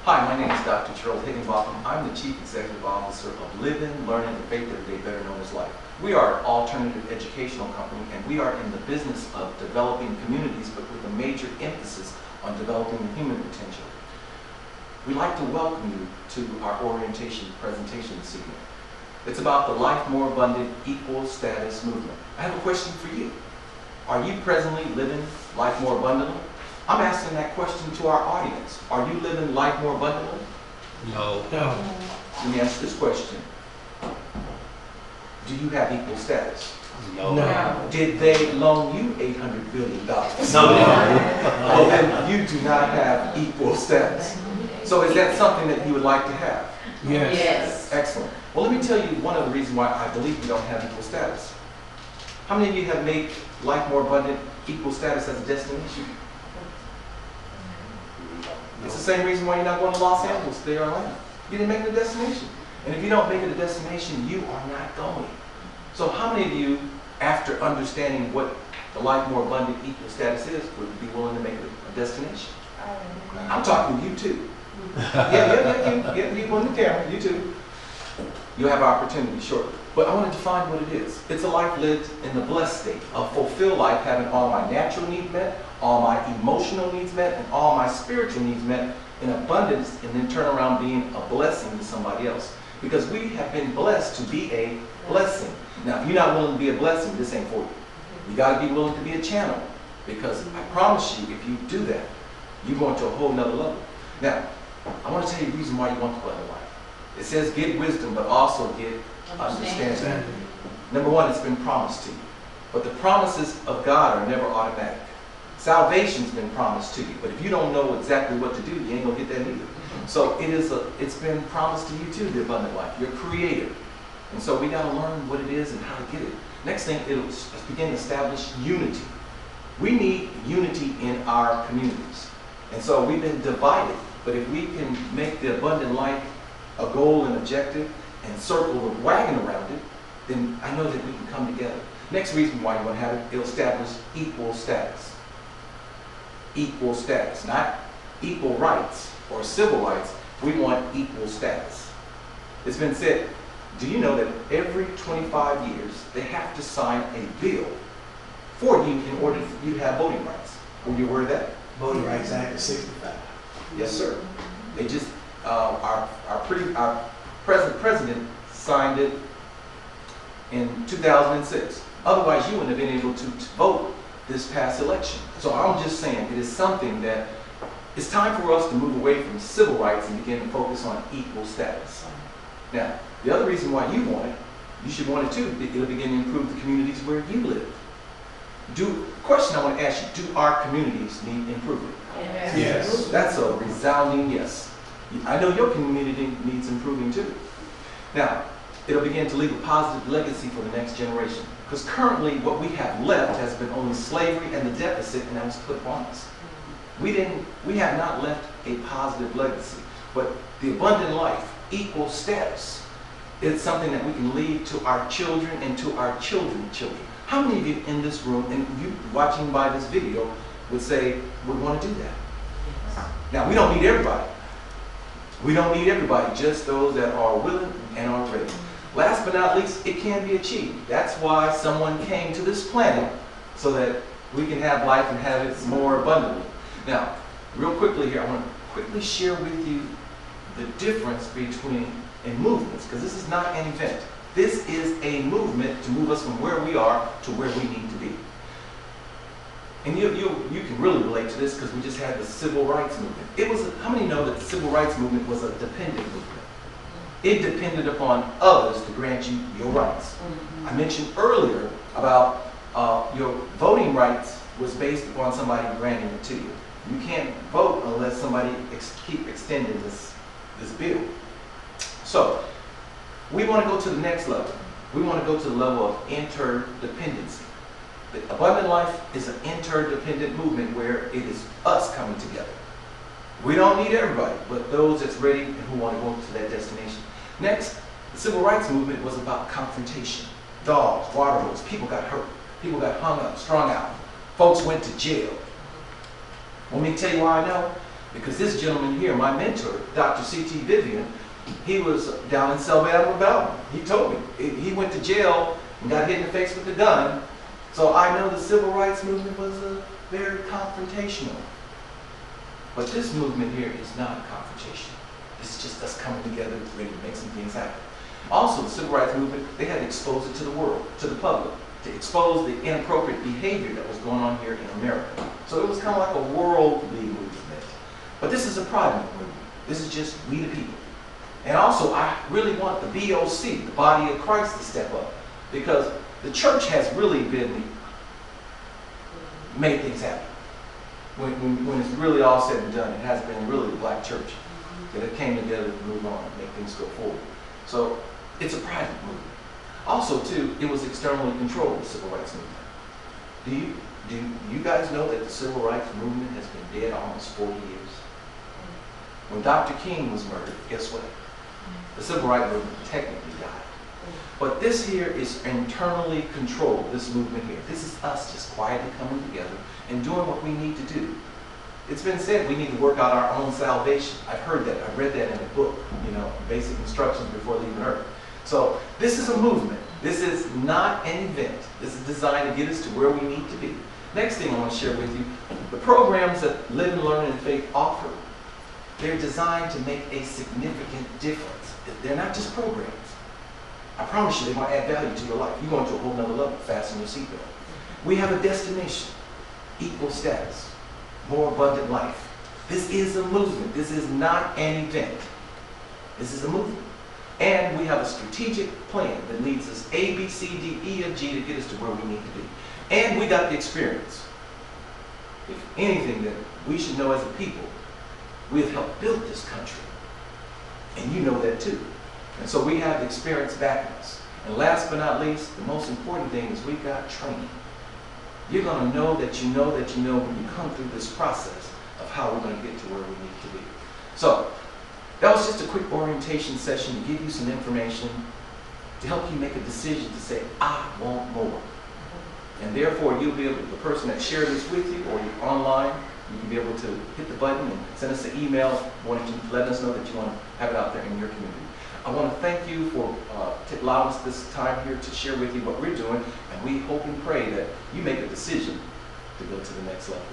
Hi, my name is Dr. Gerald. I'm the Chief Executive Officer of Living, Learning, and Faith Every Day, better known as LLIFE. We are an alternative educational company, and we are in the business of developing communities, but with a major emphasis on developing the human potential. We'd like to welcome you to our orientation presentation this evening. It's about the Life More Abundant Equal Status Movement. I have a question for you. Are you presently living life more abundantly? I'm asking that question to our audience. Are you living life more abundantly? No. Let me ask this question. Do you have equal status? No. Did they loan you $800 billion? No. Well, then you do not have equal status. So is that something that you would like to have? Yes. Excellent. Well, let me tell you one of the reasons why I believe you don't have equal status. How many of you have made life more abundant, equal status as a destination? It's the same reason why you're not going to Los Angeles, to Orlando. You didn't make it a destination. And if you don't make it a destination, you are not going. So how many of you, after understanding what the life more abundant equal status is, would be willing to make it a destination? I'm talking to you too. Yeah, you on the camera, you too. You'll have opportunity shortly. But I want to define what it is. It's a life lived in the blessed state, a fulfilled life, having all my natural needs met, all my emotional needs met, and all my spiritual needs met in abundance, and then turn around being a blessing to somebody else. Because we have been blessed to be a blessing. Now, if you're not willing to be a blessing, this ain't for you. You got to be willing to be a channel. Because I promise you, if you do that, you're going to a whole nother level. Now, I want to tell you the reason why you want the abundant life. It says get wisdom, but also get understanding. Number one, it's been promised to you. But the promises of God are never automatic. Salvation's been promised to you, but if you don't know exactly what to do, you ain't gonna get that either. So it's been promised to you too, the abundant life. You're creative. And so we gotta learn what it is and how to get it. Next thing, let's begin to establish unity. We need unity in our communities. And so we've been divided, but if we can make the abundant life a goal and objective and circle the wagon around it, then I know that we can come together. Next reason why you want to have it, it'll establish equal status. Equal status, not equal rights or civil rights. We want equal status. It's been said, do you know that every 25 years they have to sign a bill for you in order for you to have voting rights? Were you aware of that? Voting Rights Act of '65. Yes, sir. They just, our present president signed it in 2006. Otherwise, you wouldn't have been able to vote this past election. So I'm just saying, it is something that it's time for us to move away from civil rights and begin to focus on equal status. Now, the other reason why you want it, you should want it too. It'll begin to improve the communities where you live. Question I want to ask you, do our communities need improvement? Yes. That's a resounding yes. I know your community needs improving too. Now, it'll begin to leave a positive legacy for the next generation. Because currently what we have left has been only slavery and the deficit, and that was put upon us. We have not left a positive legacy. But the abundant life, equal status, it's something that we can leave to our children and to our children's children. How many of you in this room, and you watching by this video, would say, would want to do that? Now, we don't need everybody. We don't need everybody, just those that are willing and are ready. Last but not least, it can be achieved. That's why someone came to this planet, so that we can have life and have it more abundantly. Now, real quickly here, I want to quickly share with you the difference between movements, because this is not an event. This is a movement to move us from where we are to where we need to be. And you can really relate to this because we just had the civil rights movement. How many know that the civil rights movement was a dependent movement? It depended upon others to grant you your rights. I mentioned earlier about your voting rights was based upon somebody granting it to you. You can't vote unless somebody keep extending this bill. So we want to go to the next level. We want to go to the level of interdependency. The abundant life is an interdependent movement where it is us coming together. We don't need everybody, but those that's ready and who want to go to that destination. Next, the civil rights movement was about confrontation. Dogs, water hoses, people got hurt. People got hung up, strung out. Folks went to jail. Want me to tell you why I know? Because this gentleman here, my mentor, Dr. C.T. Vivian, he was down in Selma, Alabama. He told me. He went to jail and got hit in the face with a gun. So I know the civil rights movement was very confrontational. But this movement here is not confrontational. It's just us coming together, ready to make some things happen. Also, the civil rights movement, they had to expose it to the world, to the public, to expose the inappropriate behavior that was going on here in America. So it was kind of like a worldly movement. But this is a private movement. This is just we the people. And also, I really want the BOC, the body of Christ, to step up. Because the church has really made things happen. When it's really all said and done, it has been really the black church that it came together to move on and make things go forward. So it's a private movement. Also, too, it was externally controlled, the civil rights movement. Do you guys know that the civil rights movement has been dead almost 40 years? When Dr. King was murdered, guess what? The civil rights movement technically died. But this here is internally controlled, this movement here. This is us just quietly coming together and doing what we need to do. It's been said we need to work out our own salvation. I've heard that. I've read that in a book, basic instructions before leaving Earth. So this is a movement. This is not an event. This is designed to get us to where we need to be. Next thing I want to share with you, the programs that Live and Learn and Faith offer, they're designed to make a significant difference. They're not just programs. I promise you they're going to add value to your life. You're going to a whole nother level. Fasten your seatbelt. We have a destination, equal status, more abundant life. This is a movement. This is not an event. This is a movement. And we have a strategic plan that leads us A, B, C, D, E, and G to get us to where we need to be. And we got the experience. If anything that we should know as a people, we have helped build this country. And you know that too. And so we have the experience backing us. And last but not least, the most important thing is we've got training. You're going to know that you know that you know when you come through this process of how we're going to get to where we need to be. So that was just a quick orientation session to give you some information to help you make a decision to say, I want more. And therefore, you'll be able, the person that shared this with you or you're online, you can be able to hit the button and send us an email wanting to let us know that you want to have it out there in your community. I want to thank you for allowing us this time here to share with you what we're doing, and we hope and pray that you make a decision to go to the next level.